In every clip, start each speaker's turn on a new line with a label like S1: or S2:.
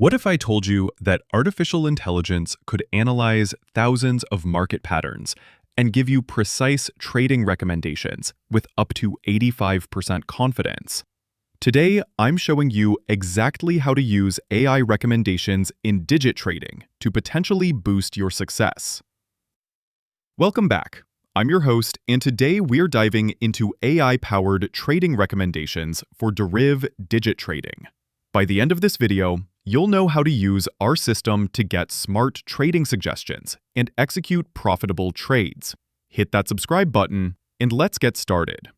S1: What if I told you that artificial intelligence could analyze thousands of market patterns and give you precise trading recommendations with up to 85% confidence? Today, I'm showing you exactly how to use AI recommendations in digit trading to potentially boost your success. Welcome back. I'm your host, and today we're diving into AI-powered trading recommendations for Deriv digit trading. By the end of this video, you'll know how to use our system to get smart trading suggestions and execute profitable trades. Hit that subscribe button, and let's get started.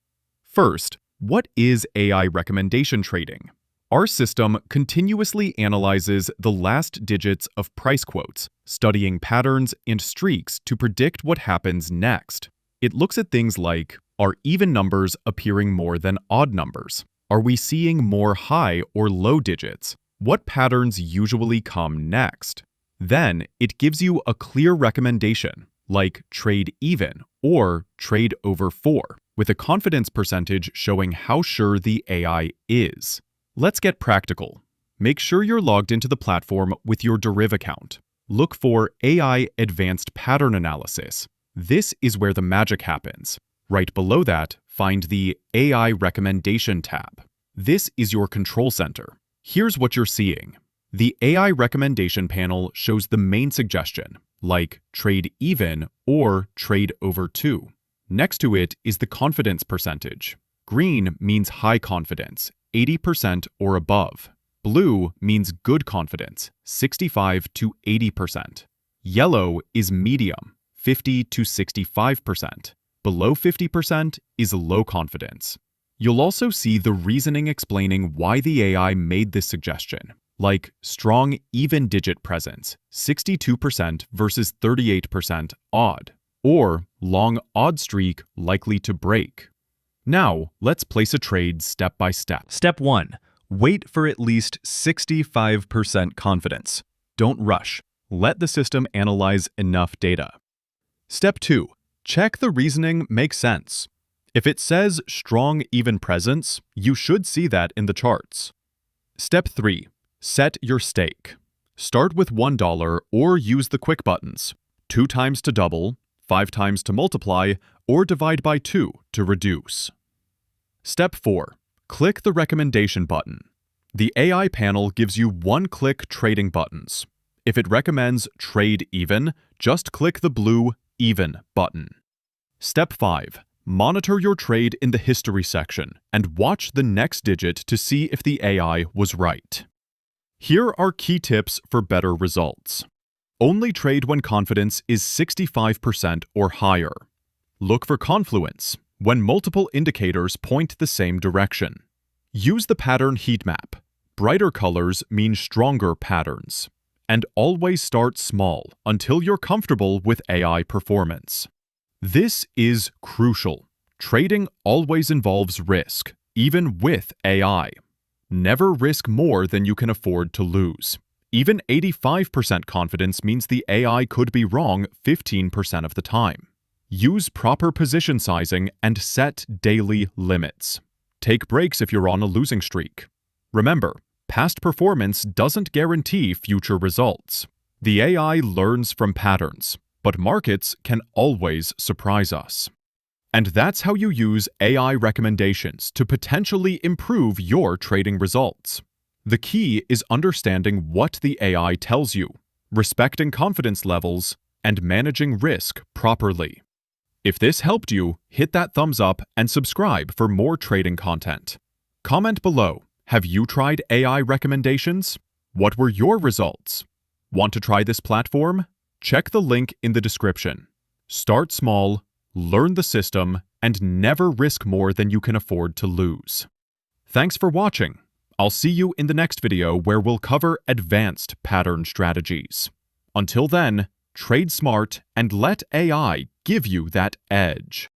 S1: First, what is AI recommendation trading? Our system continuously analyzes the last digits of price quotes, studying patterns and streaks to predict what happens next. It looks at things like, are even numbers appearing more than odd numbers? Are we seeing more high or low digits? What patterns usually come next? Then, it gives you a clear recommendation, like trade even or trade over 4, with a confidence percentage showing how sure the AI is. Let's get practical. Make sure you're logged into the platform with your Deriv account. Look for AI Advanced Pattern Analysis. This is where the magic happens. Right below that, find the AI Recommendation tab. This is your control center. Here's what you're seeing. The AI recommendation panel shows the main suggestion, like trade even or trade over 2. Next to it is the confidence percentage. Green means high confidence, 80% or above. Blue means good confidence, 65 to 80%. Yellow is medium, 50 to 65%. Below 50% is low confidence. You'll also see the reasoning explaining why the AI made this suggestion, like strong even digit presence, 62% versus 38% odd, or long odd streak likely to break. Now, let's place a trade step by step. Step 1. Wait for at least 65% confidence. Don't rush. Let the system analyze enough data. Step 2. Check the reasoning makes sense. If it says strong even presence, you should see that in the charts. Step 3. Set your stake. Start with $1 or use the quick buttons. 2 times to double, 5 times to multiply, or divide by 2 to reduce. Step 4. Click the recommendation button. The AI panel gives you one-click trading buttons. If it recommends trade even, just click the blue even button. Step 5. Monitor your trade in the history section and watch the next digit to see if the AI was right. Here are key tips for better results. Only trade when confidence is 65% or higher. Look for confluence, when multiple indicators point the same direction. Use the pattern heatmap. Brighter colors mean stronger patterns. And always start small until you're comfortable with AI performance. This is crucial. Trading always involves risk, even with AI. Never risk more than you can afford to lose. Even 85% confidence means the AI could be wrong 15% of the time. Use proper position sizing and set daily limits. Take breaks if you're on a losing streak. Remember, past performance doesn't guarantee future results. The AI learns from patterns, but markets can always surprise us. And that's how you use AI recommendations to potentially improve your trading results. The key is understanding what the AI tells you, respecting confidence levels, and managing risk properly. If this helped you, hit that thumbs up and subscribe for more trading content. Comment below, have you tried AI recommendations? What were your results? Want to try this platform? Check the link in the description. Start small, learn the system, and never risk more than you can afford to lose. Thanks for watching. I'll see you in the next video where we'll cover advanced pattern strategies. Until then, trade smart and let AI give you that edge.